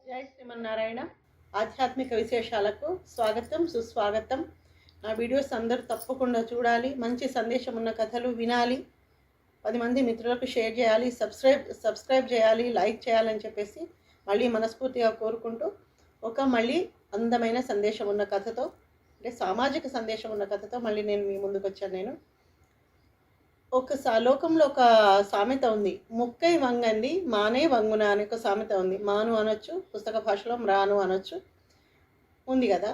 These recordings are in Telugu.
జై శ్రీమన్నారాయణ. ఆధ్యాత్మిక విశేషాలకు స్వాగతం, సుస్వాగతం. నా వీడియోస్ అందరూ తప్పకుండా చూడాలి, మంచి సందేశం ఉన్న కథలు వినాలి, 10 మంది మిత్రులకు షేర్ చేయాలి, సబ్స్క్రైబ్ చేయాలి, లైక్ చేయాలని చెప్పేసి మళ్ళీ మనస్ఫూర్తిగా కోరుకుంటూ మళ్ళీ అందమైన సందేశం ఉన్న కథతో, అంటే సామాజిక సందేశం ఉన్న కథతో మళ్ళీ నేను మీ ముందుకు వచ్చాను. లోకంలో ఒక సామెత ఉంది, ముక్కై వంగంది మానే వంగున అనే ఒక సామెత ఉంది. మాను అనొచ్చు, పుస్తక భాషలో మ్రాను అనొచ్చు, ఉంది కదా.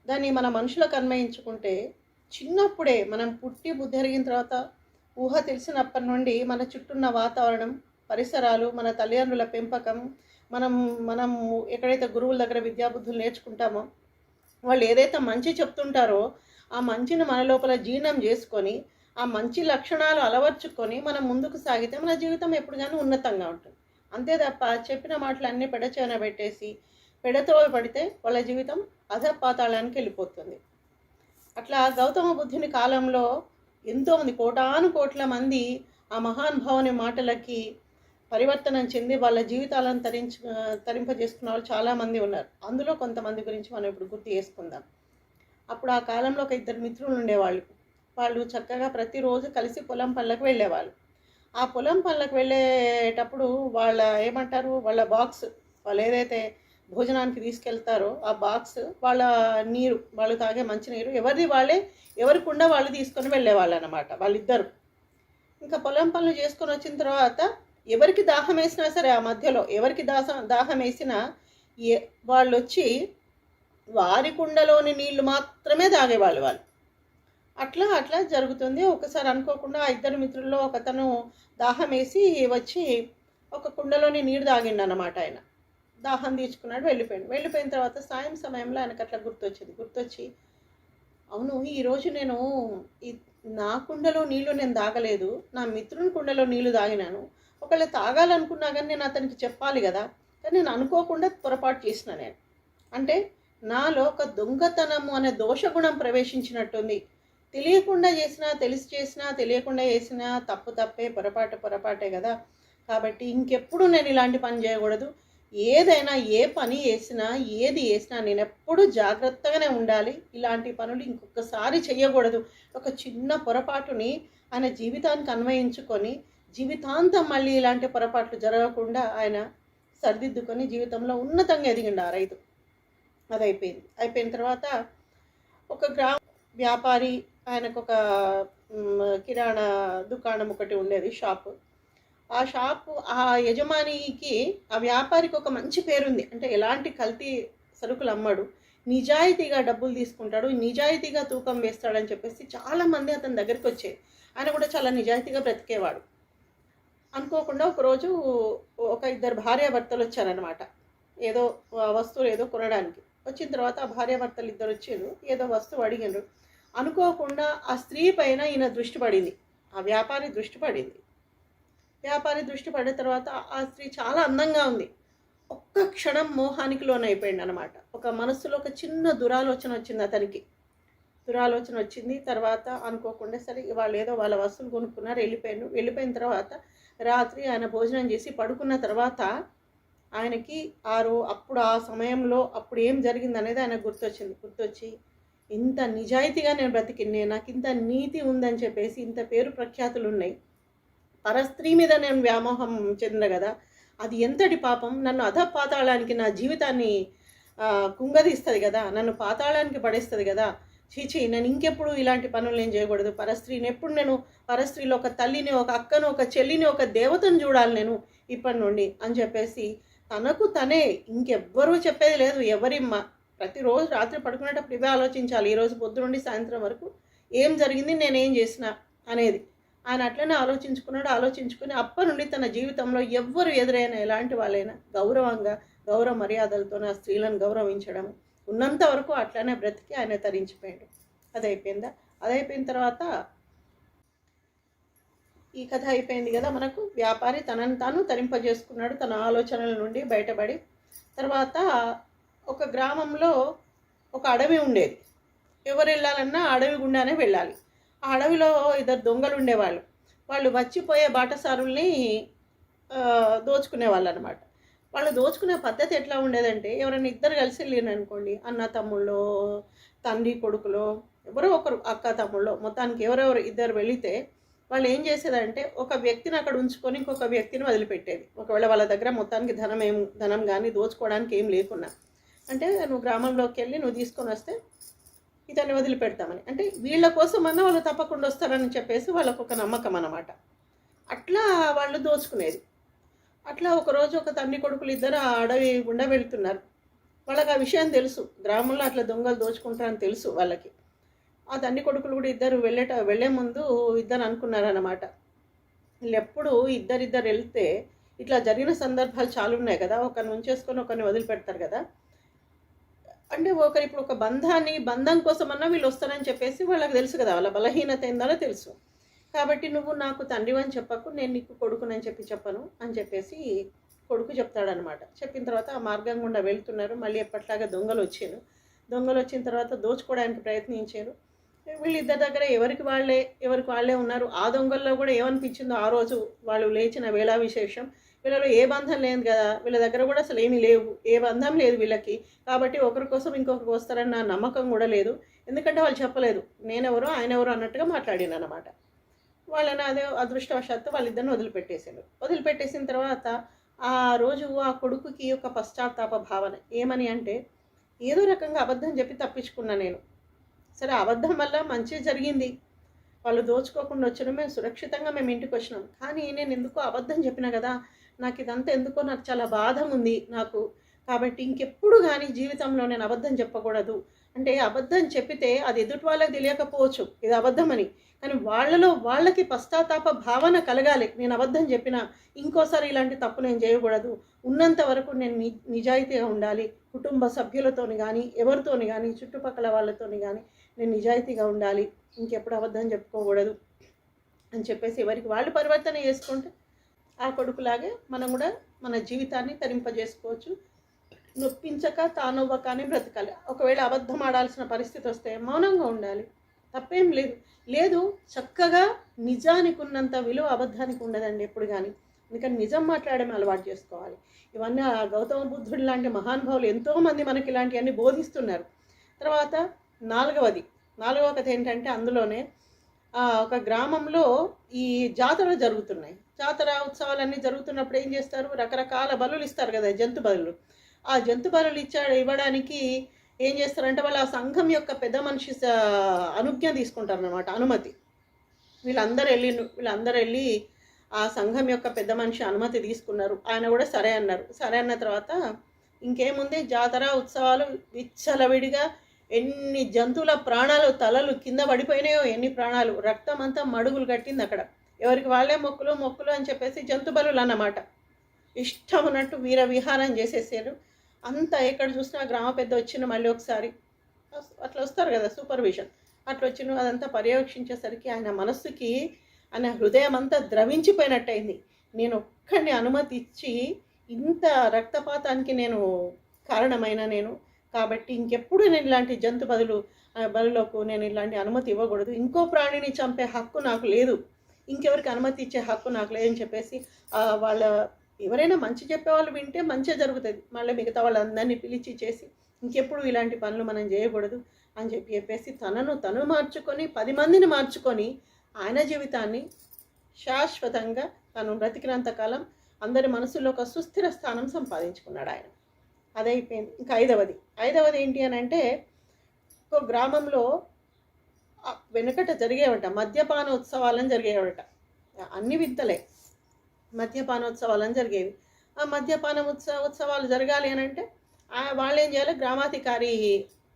దాన్ని మన మనుషులకు అన్వయించుకుంటే, చిన్నప్పుడే మనం పుట్టి బుద్ధి ఎరిగిన తర్వాత ఊహ తెలిసినప్పటి నుండి మన చుట్టూన్న వాతావరణం, పరిసరాలు, మన తల్లిదండ్రుల పెంపకం, మనం ఎక్కడైతే గురువుల దగ్గర విద్యాబుద్ధులు నేర్చుకుంటామో వాళ్ళు ఏదైతే మంచి చెప్తుంటారో ఆ మంచిని మన లోపల జీర్ణం చేసుకొని ఆ మంచి లక్షణాలు అలవర్చుకొని మనం ముందుకు సాగితే మన జీవితం ఎప్పుడు కానీ ఉన్నతంగా ఉంటుంది. అంతే తప్ప చెప్పిన మాటలన్నీ పెడచేన పెట్టేసి పెడతో పడితే వాళ్ళ జీవితం అధపాతాళానికి వెళ్ళిపోతుంది. అట్లా గౌతమ బుద్ధుని కాలంలో ఎంతోమంది, కోటాను కోట్ల మంది ఆ మహానుభావుని మాటలకి పరివర్తనం చెంది వాళ్ళ జీవితాలను తరింపజేసుకున్న వాళ్ళు చాలామంది ఉన్నారు. అందులో కొంతమంది గురించి మనం ఇప్పుడు గుర్తు చేసుకుందాం. అప్పుడు ఆ కాలంలో ఒక 2 మిత్రులు ఉండేవాళ్ళు. వాళ్ళు చక్కగా ప్రతిరోజు కలిసి పొలం పనులకు వెళ్ళేవాళ్ళు. ఆ పొలం పనులకు వెళ్ళేటప్పుడు వాళ్ళ బాక్స్, వాళ్ళు ఏదైతే భోజనానికి తీసుకెళ్తారో ఆ బాక్స్, వాళ్ళ నీరు, వాళ్ళు తాగే మంచినీరు ఎవరి కుండ వాళ్ళు తీసుకొని వెళ్ళేవాళ్ళు అన్నమాట. వాళ్ళిద్దరు ఇంకా పొలం పనులు చేసుకొని వచ్చిన తర్వాత ఎవరికి దాహం వేసినా సరే, ఆ మధ్యలో ఎవరికి దాహం వేసినా వాళ్ళు వచ్చి వారి కుండలోని నీళ్లు మాత్రమే తాగేవాళ్ళు. వాళ్ళు అట్లా జరుగుతుంది. ఒకసారి అనుకోకుండా ఆ 2 మిత్రుల్లో ఒకతను దాహం వేసి వచ్చి ఒక కుండలోని నీరు తాగిండు అన్నమాట. ఆయన దాహం తీర్చుకున్నాడు, వెళ్ళిపోయిన తర్వాత సాయం సమయంలో ఆయనకు అట్లా గుర్తొచ్చి అవును, ఈరోజు నేను నా కుండలో నీళ్లు నేను తాగలేదు, నా మిత్రుని కుండలో నీళ్లు తాగినాను. ఒకవేళ తాగాలనుకున్నా కానీ నేను అతనికి చెప్పాలి కదా, కానీ నేను అనుకోకుండా పొరపాటు చేసిన. నేను అంటే నాలో ఒక దొంగతనము అనే దోషగుణం ప్రవేశించినట్టుంది. తెలియకుండా చేసినా, తెలిసి చేసినా, తెలియకుండా చేసినా తప్పే, పొరపాటే కదా. కాబట్టి ఇంకెప్పుడు నేను ఇలాంటి పని చేయకూడదు. ఏదైనా, ఏ పని చేసినా, ఏది చేసినా నేను ఎప్పుడు జాగ్రత్తగానే ఉండాలి. ఇలాంటి పనులు ఇంకొకసారి చేయకూడదు. ఒక చిన్న పొరపాటుని ఆయన జీవితానికి అన్వయించుకొని జీవితాంతం మళ్ళీ ఇలాంటి పొరపాట్లు జరగకుండా ఆయన సరిదిద్దుకొని జీవితంలో ఉన్నతంగా ఎదిగిండు ఆ రైతు. అయిపోయిన తర్వాత ఒక వ్యాపారి, ఆయనకు ఒక కిరాణా దుకాణం ఒకటి ఉండేది, షాపు. ఆ యజమానికి, ఆ వ్యాపారికి ఒక మంచి పేరుంది. అంటే ఎలాంటి కల్తీ సరుకులు అమ్మడు, నిజాయితీగా డబ్బులు తీసుకుంటాడు, నిజాయితీగా తూకం వేస్తాడని చెప్పేసి చాలామంది అతని దగ్గరికి వచ్చేది. ఆయన కూడా చాలా నిజాయితీగా బ్రతికేవాడు. అనుకోకుండా ఒకరోజు ఒక 2 భార్యాభర్తలు వచ్చారనమాట. ఏదో వస్తువులు ఏదో కొనడానికి వచ్చిన తర్వాత ఆ భార్యాభర్తలు 2 వచ్చారు, ఏదో వస్తువు అడిగారు. అనుకోకుండా ఆ స్త్రీ పైన ఈయన దృష్టి పడింది, ఆ వ్యాపారి దృష్టి పడింది. వ్యాపారి దృష్టి పడిన తర్వాత ఆ స్త్రీ చాలా అందంగా ఉంది. ఒక్క క్షణం మోహానికి లోనైపోయింది అనమాట. ఒక మనస్సులో ఒక చిన్న దురాలోచన వచ్చింది అతనికి. తర్వాత అనుకోకుండా సరే వాళ్ళు ఏదో వాళ్ళ వస్తువులు కొనుక్కున్నారు, వెళ్ళిపోయిన తర్వాత రాత్రి ఆయన భోజనం చేసి పడుకున్న తర్వాత ఆయనకి అప్పుడు ఆ సమయంలో అప్పుడు ఏం జరిగింది అనేది ఆయన గుర్తొచ్చి ఇంత నిజాయితీగా నేను బ్రతికిన్నే, నాకు ఇంత నీతి ఉందని చెప్పేసి, ఇంత పేరు ప్రఖ్యాతులు ఉన్నాయి, పరస్త్రీ మీద నేను వ్యామోహం చెందిన కదా, అది ఎంతటి పాపం, నన్ను అధపాతాళానికి, నా జీవితాన్ని కుంగదీస్తుంది కదా, నన్ను పాతాళానికి పడేస్తుంది కదా. చీచి, నేను ఇంకెప్పుడు ఇలాంటి పనులు నేను చేయకూడదు. ఎప్పుడు నేను పరస్త్రీలో ఒక తల్లిని, ఒక అక్కను, ఒక చెల్లిని, ఒక దేవతను చూడాలి నేను ఇప్పటి నుండి అని చెప్పేసి తనకు తనే, ఇంకెవ్వరూ చెప్పేది లేదు. ప్రతిరోజు రాత్రి పడుకునేటప్పుడు ఇవే ఆలోచించాలి. ఈరోజు పొద్దు నుండి సాయంత్రం వరకు ఏం జరిగింది, నేనేం చేసిన అనేది ఆయన అట్లనే ఆలోచించుకుని అప్పటి నుండి తన జీవితంలో ఎవ్వరు ఎదురైనా, ఎలాంటి వాళ్ళైనా గౌరవ మర్యాదలతో ఆ స్త్రీలను గౌరవించడం, ఉన్నంత వరకు అట్లనే బ్రతికి ఆయన తరించిపోయాడు. అదైపోయిన తర్వాత ఈ కథ అయిపోయింది కదా. మనకు వ్యాపారి తనను తాను తరింపజేసుకున్నాడు, తన ఆలోచనల నుండి బయటపడి. తర్వాత ఒక గ్రామంలో ఒక అడవి ఉండేది. ఎవరు వెళ్ళాలన్నా అడవి గుండానే వెళ్ళాలి. ఆ అడవిలో 2 దొంగలు ఉండేవాళ్ళు. వాళ్ళు వచ్చిపోయే బాటసారుల్ని దోచుకునేవాళ్ళు అనమాట. వాళ్ళు దోచుకునే పద్ధతి ఎట్లా ఉండేదంటే, ఎవరైనా ఇద్దరు కలిసి వెళ్ళిరనుకోండి, అన్న తమ్ముళ్ళో, తండ్రి కొడుకులో, ఎవరో ఒకరు అక్క తమ్ముళ్ళో, మొత్తానికి ఎవరెవరు ఇద్దరు వెళితే వాళ్ళు ఏం చేసేదంటే, ఒక వ్యక్తిని అక్కడ ఉంచుకొని ఇంకొక వ్యక్తిని వదిలిపెట్టేది. ఒకవేళ వాళ్ళ దగ్గర మొత్తానికి ధనం కానీ దోచుకోవడానికి ఏం లేకున్నా, అంటే నువ్వు గ్రామంలోకి వెళ్ళి నువ్వు తీసుకొని వస్తే ఇతన్ని వదిలిపెడతామని, అంటే వీళ్ళ కోసమన్నా వాళ్ళు తప్పకుండా వస్తారని చెప్పేసి వాళ్ళకు ఒక నమ్మకం అన్నమాట. అట్లా వాళ్ళు దోచుకునేది. అట్లా ఒకరోజు ఒక తండ్రి కొడుకులు ఇద్దరు ఆ అడవి గుండా వెళ్తున్నారు. వాళ్ళకి ఆ విషయం తెలుసు, గ్రామంలో అట్లా దొంగలు దోచుకుంటారని తెలుసు వాళ్ళకి. ఆ తండ్రి కొడుకులు కూడా ఇద్దరు వెళ్ళే ముందు ఇద్దరు అనుకున్నారన్నమాట, ఎప్పుడు ఇద్దరిద్దరు వెళ్తే ఇట్లా జరిగిన సందర్భాలు చాలా ఉన్నాయి కదా, ఒకరిని ఉంచేసుకొని ఒకరిని వదిలిపెడతారు కదా, అంటే ఒకరి ఇప్పుడు ఒక బంధం కోసమన్నా వీళ్ళు వస్తారని చెప్పేసి వాళ్ళకి తెలుసు కదా, వాళ్ళ బలహీనత ఏందో తెలుసు. కాబట్టి నువ్వు నాకు తండ్రివి అని చెప్పకు, నేను నీకు కొడుకునని చెప్పను అని చెప్పేసి కొడుకు చెప్తాడనమాట. చెప్పిన తర్వాత ఆ మార్గం గుండా వెళ్తున్నారు. మళ్ళీ ఎప్పట్లాగా దొంగలు వచ్చిన తర్వాత దోచుకోవడానికి ప్రయత్నించారు. వీళ్ళిద్దరి దగ్గర ఎవరికి వాళ్ళే ఉన్నారు. ఆ దొంగల్లో కూడా ఏమనిపించిందో ఆ రోజు వాళ్ళు లేచిన వేళా విశేషం, వీళ్ళలో ఏ బంధం లేదు కదా, వీళ్ళ దగ్గర కూడా అసలు ఏమీ లేవు, ఏ బంధం లేదు వీళ్ళకి. కాబట్టి ఒకరి కోసం ఇంకొకరికి వస్తారన్న నమ్మకం కూడా లేదు. ఎందుకంటే వాళ్ళు చెప్పలేదు నేనెవరో ఆయన ఎవరో అన్నట్టుగా మాట్లాడిన అనమాట. వాళ్ళని అదే అదృష్టవశాత్తు వాళ్ళిద్దరిని వదిలిపెట్టేసిన తర్వాత ఆ రోజు ఆ కొడుకుకి ఒక పశ్చాత్తాప భావన ఏమని అంటే, ఏదో రకంగా అబద్ధం చెప్పి తప్పించుకున్నా నేను. సరే అబద్ధం వల్ల మంచి జరిగింది, వాళ్ళు దోచుకోకుండా వచ్చారు, మేము సురక్షితంగా ఇంటికి వచ్చినాం. కానీ నేను ఎందుకో అబద్ధం చెప్పినా కదా, నాకు ఇదంతా ఎందుకో నాకు చాలా బాధ ఉంది నాకు. కాబట్టి ఇంకెప్పుడు కానీ జీవితంలో నేను అబద్ధం చెప్పకూడదు. అంటే అబద్ధం చెప్పితే అది ఎదుటి వాళ్ళకి తెలియకపోవచ్చు ఇది అబద్ధమని, కానీ వాళ్ళకి పశ్చాత్తాప భావన కలగాలి. నేను అబద్ధం చెప్పినా ఇంకోసారి ఇలాంటి తప్పు నేను చేయకూడదు, ఉన్నంత వరకు నేను నిజాయితీగా ఉండాలి, కుటుంబ సభ్యులతోని కానీ ఎవరితోని కానీ చుట్టుపక్కల వాళ్ళతోని కానీ నేను నిజాయితీగా ఉండాలి, ఇంకెప్పుడు అబద్ధం చెప్పుకోకూడదు అని చెప్పేసి ఎవరికి వాళ్ళు పరివర్తన చేసుకుంటే ఆ కొడుకులాగే మనం కూడా మన జీవితాన్ని తరింపజేసుకోవచ్చు. నొప్పించక తానవ్వకనే బ్రతకాలి. ఒకవేళ అబద్ధం ఆడాల్సిన పరిస్థితి వస్తే మౌనంగా ఉండాలి, తప్పేం లేదు. చక్కగా నిజానికి ఉన్నంత విలువ అబద్ధానికి ఉండదండి ఎప్పుడు కానీ. అందుకని నిజం మాట్లాడమే అలవాటు చేసుకోవాలి. ఇవన్నీ గౌతమ బుద్ధుడు లాంటి మహానుభావులు ఎంతోమంది మనకి ఇలాంటివన్నీ బోధిస్తున్నారు. తర్వాత నాలుగవ కథ ఏంటంటే, అందులోనే ఒక గ్రామంలో ఈ జాతరలు జరుగుతున్నాయి. జాతర ఉత్సవాలన్నీ జరుగుతున్నప్పుడు ఏం చేస్తారు, రకరకాల బలులు ఇస్తారు కదా, జంతు బలులు. ఆ జంతు బలులు ఇవ్వడానికి ఏం చేస్తారంటే, వాళ్ళు ఆ సంఘం యొక్క పెద్ద మనిషి అనుజ్ఞ తీసుకుంటారన్నమాట, అనుమతి. వీళ్ళందరూ వెళ్ళి ఆ సంఘం యొక్క పెద్ద మనిషి అనుమతి తీసుకున్నారు. ఆయన కూడా సరే అన్నారు. సరే అన్న తర్వాత ఇంకేముంది, జాతర ఉత్సవాలు విచ్చలవిడిగా ఎన్ని జంతువుల ప్రాణాలు తలలు కింద పడిపోయినాయో, ఎన్ని ప్రాణాలు, రక్తం అంతా మడుగులు కట్టింది అక్కడ. ఎవరికి వాళ్ళే మొక్కులు అని చెప్పేసి జంతు బలులు అన్నమాట. ఇష్టం ఉన్నట్టు వీర విహారం చేసేసారు. అంతా ఎక్కడ చూసినా గ్రామ పెద్ద వచ్చిన మళ్ళీ ఒకసారి అట్లా వస్తారు కదా సూపర్విజన్, అట్లా వచ్చిన అదంతా పర్యవేక్షించేసరికి ఆయన హృదయం అంతా ద్రవించిపోయినట్టయింది. నేను ఒక్కడిని అనుమతి ఇచ్చి ఇంత రక్తపాతానికి నేను కారణమైన నేను, కాబట్టి ఇంకెప్పుడు నేను ఇలాంటి జంతు బలులకు నేను ఇలాంటి అనుమతి ఇవ్వకూడదు, ఇంకో ప్రాణిని చంపే హక్కు నాకు లేదు, ఇంకెవరికి అనుమతి ఇచ్చే హక్కు నాకు లేదని చెప్పేసి వాళ్ళ ఎవరైనా మంచి చెప్పేవాళ్ళు వింటే మంచిగా జరుగుతుంది, మళ్ళీ మిగతా వాళ్ళందరినీ పిలిచి చేసి ఇంకెప్పుడు ఇలాంటి పనులు మనం చేయకూడదు అని చెప్పేసి తను మార్చుకొని 10 మందిని మార్చుకొని ఆయన జీవితాన్ని శాశ్వతంగా తను బ్రతికినంతకాలం అందరి మనసులో ఒక సుస్థిర స్థానం సంపాదించుకున్నాడు ఆయన. అదైపోయింది. ఇంకా ఐదవది ఏంటి అని అంటే, ఒక గ్రామంలో వెనుకట జరిగేవట మద్యపాన ఉత్సవాలని జరిగేవట. అన్ని వింతలే, మద్యపానోత్సవాలని జరిగేవి. ఆ మద్యపాన ఉత్సవాలు జరగాలి అని అంటే వాళ్ళు ఏం చేయాలి, గ్రామాధికారి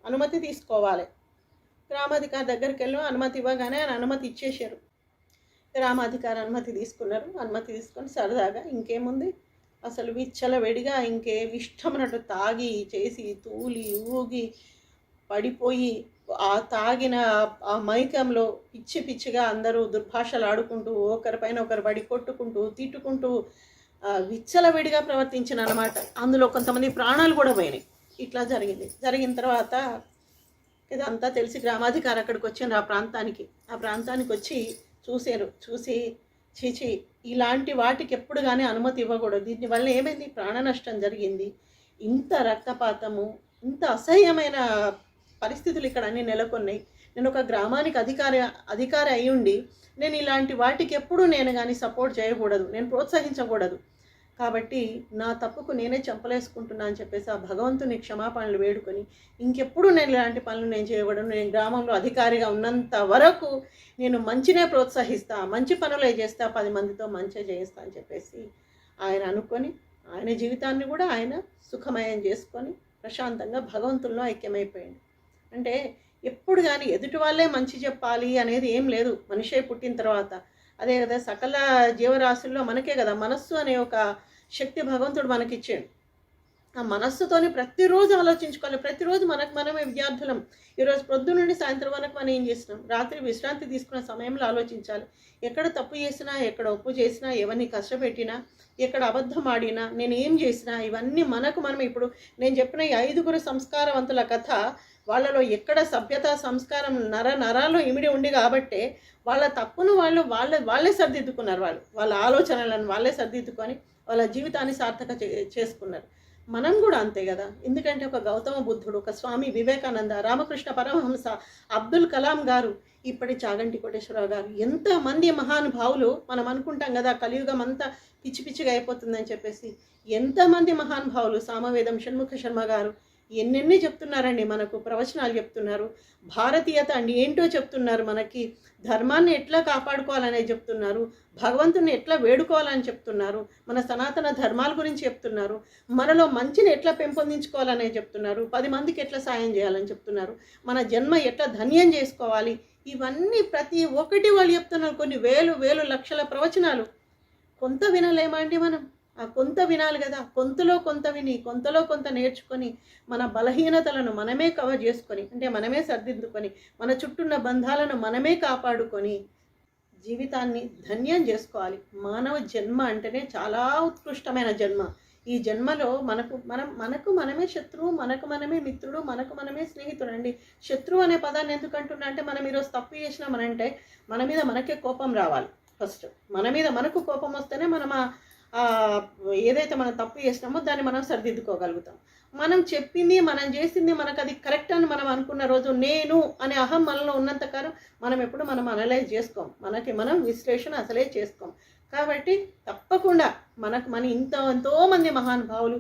అనుమతి తీసుకోవాలి. గ్రామాధికారి దగ్గరికి వెళ్ళి అనుమతి ఇవ్వగానే ఆయన అనుమతి ఇచ్చేసారు. గ్రామాధికారి అనుమతి తీసుకున్నారు. అనుమతి తీసుకొని సరదాగా ఇంకేముంది అసలు విచ్చలవిడిగా ఇష్టమైనట్టు తాగి చేసి తూలి ఊగి పడిపోయి ఆ తాగిన ఆ మైకంలో పిచ్చిగా అందరూ దుర్భాషలు ఆడుకుంటూ ఒకరిపైన ఒకరు పడి కొట్టుకుంటూ తిట్టుకుంటూ విచ్చలవిడిగా ప్రవర్తించిన అనమాట. అందులో కొంతమంది ప్రాణాలు కూడా పోయినాయి. ఇట్లా జరిగిన తర్వాత ఇదంతా తెలిసి గ్రామాధికారి అక్కడికి వచ్చారు. ఆ ప్రాంతానికి వచ్చి చూసి చీచి, ఇలాంటి వాటికి ఎప్పుడు కానీ అనుమతి ఇవ్వకూడదు. దీనివల్ల ఏమైంది, ప్రాణ నష్టం జరిగింది, ఇంత రక్తపాతము, ఇంత అసహ్యమైన పరిస్థితులు ఇక్కడ అన్నీ నెలకొన్నాయి. నేను ఒక గ్రామానికి అధికారి అయి ఉండి నేను ఇలాంటి వాటికి ఎప్పుడు నేను కానీ సపోర్ట్ చేయకూడదు, నేను ప్రోత్సహించకూడదు. కాబట్టి నా తప్పుకు నేనే చంపలేసుకుంటున్నా అని చెప్పేసి ఆ భగవంతుని క్షమాపణలు వేడుకొని ఇంకెప్పుడు నేను ఇలాంటి పనులు నేను చేయకూడదు, నేను గ్రామంలో అధికారిగా ఉన్నంత వరకు నేను మంచినే ప్రోత్సహిస్తా, మంచి పనులే చేస్తా, 10 మందితో మంచిగా చేయిస్తా అని చెప్పేసి ఆయన అనుకొని ఆయన జీవితాన్ని కూడా ఆయన సుఖమయం చేసుకొని ప్రశాంతంగా భగవంతుల్లో ఐక్యమైపోయింది. అంటే ఎప్పుడు కానీ ఎదుటి వాళ్ళే మంచి చెప్పాలి అనేది ఏం లేదు మనిషే పుట్టిన తర్వాత. అదే కదా, సకల జీవరాశుల్లో మనకే కదా మనస్సు అనే ఒక శక్తి భగవంతుడు మనకిచ్చాడు. ఆ మనస్సుతోని ప్రతిరోజు ఆలోచించుకోవాలి. ప్రతిరోజు మనమే విద్యార్థులం. ఈరోజు పొద్దు నుండి సాయంత్రం వరకు మనం ఏం చేసినాం, రాత్రి విశ్రాంతి తీసుకున్న సమయంలో ఆలోచించాలి. ఎక్కడ తప్పు చేసినా, ఎక్కడ ఒప్పు చేసినా, ఎవరిని కష్టపెట్టినా, ఎక్కడ అబద్ధం ఆడినా, నేను ఏం చేసినా, ఇవన్నీ మనం ఇప్పుడు నేను చెప్పిన ఈ 5 సంస్కారవంతుల కథ, వాళ్ళలో ఎక్కడ సభ్యత సంస్కారం నరాల్లో ఇమిడి ఉంది కాబట్టే వాళ్ళ తప్పును వాళ్ళే సర్దిద్దుకున్నారు. వాళ్ళ ఆలోచనలను వాళ్ళే సర్దిద్దుకొని వాళ్ళ జీవితాన్ని సార్థక చేసుకున్నారు. మనం కూడా అంతే కదా. ఎందుకంటే ఒక గౌతమ బుద్ధుడు, ఒక స్వామి వివేకానంద, రామకృష్ణ పరమహంస, అబ్దుల్ కలాం గారు, ఇప్పటి చాగంటి కోటేశ్వరరావు గారు, ఎంతమంది మహానుభావులు. మనం అనుకుంటాం కదా కలియుగం అంతా పిచ్చిగా అయిపోతుందని చెప్పేసి. ఎంతమంది మహానుభావులు, సామవేదం షణ్ముఖ శర్మ గారు ఎన్నెన్ని చెప్తున్నారండి, మనకు ప్రవచనాలు చెప్తున్నారు. భారతీయత అండి ఏంటో చెప్తున్నారు, మనకి ధర్మాన్ని ఎట్లా కాపాడుకోవాలనే చెప్తున్నారు, భగవంతుని ఎట్లా వేడుకోవాలని చెప్తున్నారు, మన సనాతన ధర్మాల గురించి చెప్తున్నారు, మనలో మంచిని ఎట్లా పెంపొందించుకోవాలనే చెప్తున్నారు, 10 మందికి ఎట్లా సాయం చేయాలని చెప్తున్నారు, మన జన్మ ఎట్లా ధన్యం చేసుకోవాలి, ఇవన్నీ ప్రతి ఒక్కటి వాళ్ళు చెప్తున్నారు. కొన్ని వేలు లక్షల ప్రవచనాలు. కొంత వినలేమండి మనం? ఆ కొంత వినాలి కదా. కొంతలో కొంత విని, కొంతలో కొంత నేర్చుకొని, మన బలహీనతలను మనమే కవర్ చేసుకొని, అంటే మనమే సర్దిద్దుకొని, మన చుట్టూన్న బంధాలను మనమే కాపాడుకొని జీవితాన్ని ధన్యం చేసుకోవాలి. మానవ జన్మ అంటేనే చాలా ఉత్కృష్టమైన జన్మ. ఈ జన్మలో మనకు మనమే శత్రువు, మనకు మనమే మిత్రుడు, మనకు మనమే స్నేహితుడు అండి. శత్రువు అనే పదాన్ని ఎందుకు అంటున్నా అంటే, మనం ఈరోజు తప్పు చేసినామనంటే మన మీద మనకే కోపం రావాలి. ఫస్ట్ మన మీద మనకు కోపం వస్తేనే మనం ఏదైతే మనం తప్పు చేసినామో దాన్ని మనం సరిదిద్దుకోగలుగుతాం. మనం చెప్పింది, మనం చేసింది మనకు అది కరెక్ట్ అని మనం అనుకున్న రోజు, నేను అనే అహం మనలో ఉన్నంతకాలం మనం అనలైజ్ చేసుకోం, మనం విశ్లేషణ అసలే చేసుకోం. కాబట్టి తప్పకుండా మన ఎంతోమంది మహానుభావులు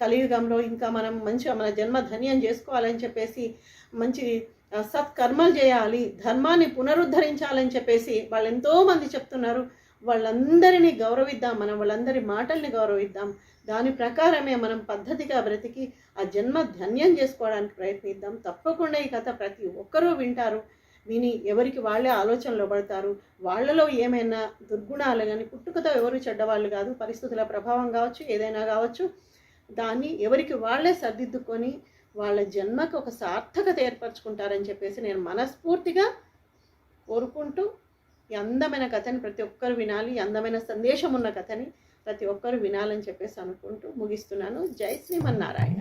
కలియుగంలో ఇంకా మనం మంచిగా మన జన్మ ధన్యం చేసుకోవాలని చెప్పేసి, మంచి సత్కర్మలు చేయాలి, ధర్మాన్ని పునరుద్ధరించాలని చెప్పేసి వాళ్ళు ఎంతోమంది చెప్తున్నారు. వాళ్ళందరినీ గౌరవిద్దాం, మనం వాళ్ళందరి మాటల్ని గౌరవిద్దాం. దాని ప్రకారమే మనం పద్ధతిగా బ్రతికి ఆ జన్మ ధన్యం చేసుకోవడానికి ప్రయత్నిద్దాం. తప్పకుండా ఈ కథ ప్రతి ఒక్కరూ వింటారు. విని ఎవరికి వాళ్ళే ఆలోచనలో పడతారు. వాళ్ళలో ఏమైనా దుర్గుణాలు కానీ, పుట్టుకతో ఎవరు చెడ్డవాళ్ళు కాదు, పరిస్థితుల ప్రభావం కావచ్చు, ఏదైనా కావచ్చు, దాన్ని ఎవరికి వాళ్ళే సర్దిద్దుకొని వాళ్ళ జన్మకు ఒక సార్థకత ఏర్పరచుకుంటారని చెప్పేసి నేను మనస్ఫూర్తిగా కోరుకుంటూ, ఈ అందమైన కథని ప్రతి ఒక్కరు వినాలి, అందమైన సందేశం ఉన్న కథని ప్రతి ఒక్కరు వినాలని చెప్పేసి అనుకుంటూ ముగిస్తున్నాను. జై శ్రీమన్నారాయణ.